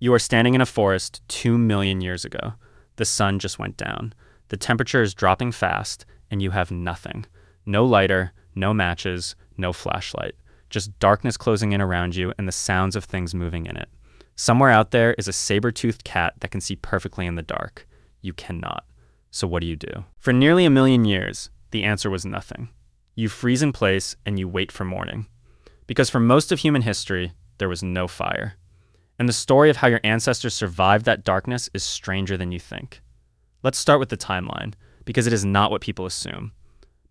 You are standing in a forest 2 million years ago. The sun just went down. The temperature is dropping fast, and you have nothing. No lighter, no matches, no flashlight. Just darkness closing in around you and the sounds of things moving in it. Somewhere out there is a saber-toothed cat that can see perfectly in the dark. You cannot. So what do you do? For nearly 1 million years, the answer was nothing. You freeze in place and you wait for morning. Because for most of human history, there was no fire. And the story of how your ancestors survived that darkness is stranger than you think. Let's start with the timeline, because it is not what people assume.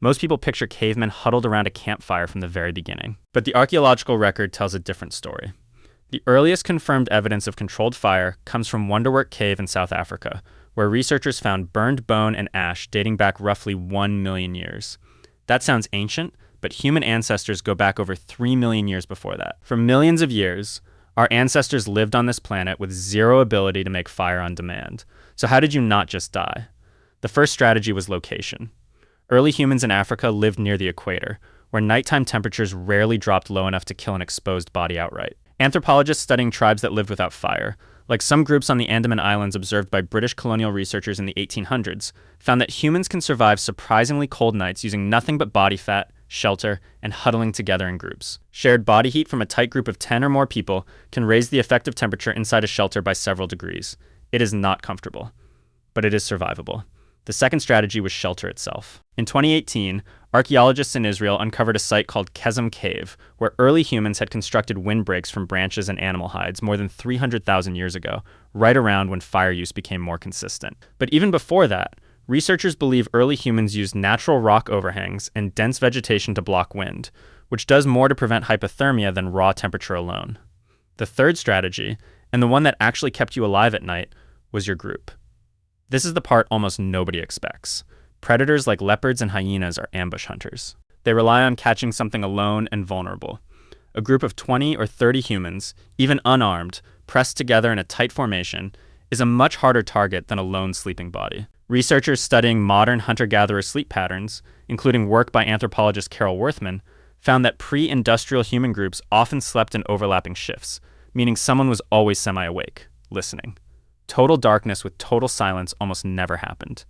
Most people picture cavemen huddled around a campfire from the very beginning. But the archaeological record tells a different story. The earliest confirmed evidence of controlled fire comes from Wonderwerk Cave in South Africa, where researchers found burned bone and ash dating back roughly 1 million years. That sounds ancient, but human ancestors go back over 3 million years before that. For millions of years, our ancestors lived on this planet with zero ability to make fire on demand. So how did you not just die? The first strategy was location. Early humans in Africa lived near the equator, where nighttime temperatures rarely dropped low enough to kill an exposed body outright. Anthropologists studying tribes that lived without fire, like some groups on the Andaman Islands observed by British colonial researchers in the 1800s, found that humans can survive surprisingly cold nights using nothing but body fat, shelter, and huddling together in groups. Shared body heat from a tight group of 10 or more people can raise the effective temperature inside a shelter by several degrees. It is not comfortable, but it is survivable. The second strategy was shelter itself. In 2018, archaeologists in Israel uncovered a site called Qesem Cave, where early humans had constructed windbreaks from branches and animal hides more than 300,000 years ago, right around when fire use became more consistent. But even before that, researchers believe early humans used natural rock overhangs and dense vegetation to block wind, which does more to prevent hypothermia than raw temperature alone. The third strategy, and the one that actually kept you alive at night, was your group. This is the part almost nobody expects. Predators like leopards and hyenas are ambush hunters. They rely on catching something alone and vulnerable. A group of 20 or 30 humans, even unarmed, pressed together in a tight formation, is a much harder target than a lone sleeping body. Researchers studying modern hunter-gatherer sleep patterns, including work by anthropologist Carol Worthman, found that pre-industrial human groups often slept in overlapping shifts, meaning someone was always semi-awake, listening. Total darkness with total silence almost never happened.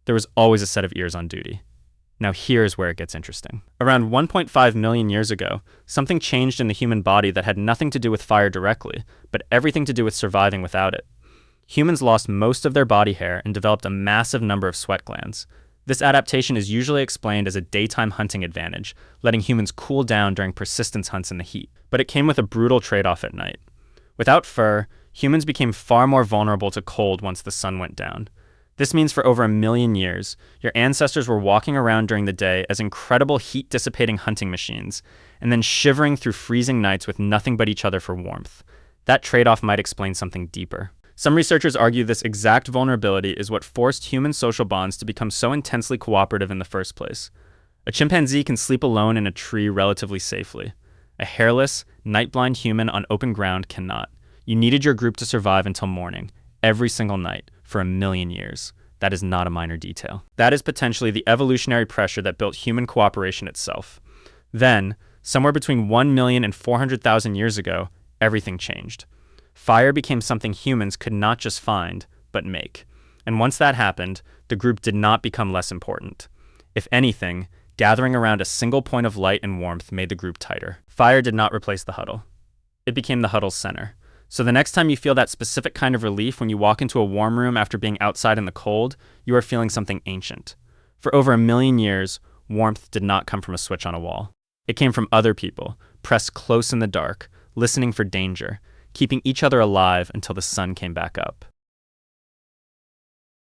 There was always a set of ears on duty. Now here's where it gets interesting. Around 1.5 million years ago, something changed in the human body that had nothing to do with fire directly, but everything to do with surviving without it. Humans lost most of their body hair and developed a massive number of sweat glands. This adaptation is usually explained as a daytime hunting advantage, letting humans cool down during persistence hunts in the heat. But it came with a brutal trade-off at night. Without fur, humans became far more vulnerable to cold once the sun went down. This means for over 1 million years, your ancestors were walking around during the day as incredible heat-dissipating hunting machines, and then shivering through freezing nights with nothing but each other for warmth. That trade-off might explain something deeper. Some researchers argue this exact vulnerability is what forced human social bonds to become so intensely cooperative in the first place. A chimpanzee can sleep alone in a tree relatively safely. A hairless, night-blind human on open ground cannot. You needed your group to survive until morning, every single night, for 1 million years. That is not a minor detail. That is potentially the evolutionary pressure that built human cooperation itself. Then, somewhere between 1 million and 400,000 years ago, everything changed. Fire became something humans could not just find, but make. And once that happened, the group did not become less important. If anything, gathering around a single point of light and warmth made the group tighter. Fire did not replace the huddle. It became the huddle's center. So the next time you feel that specific kind of relief when you walk into a warm room after being outside in the cold, you are feeling something ancient. For over 1 million years, warmth did not come from a switch on a wall. It came from other people, pressed close in the dark, listening for danger, keeping each other alive until the sun came back up.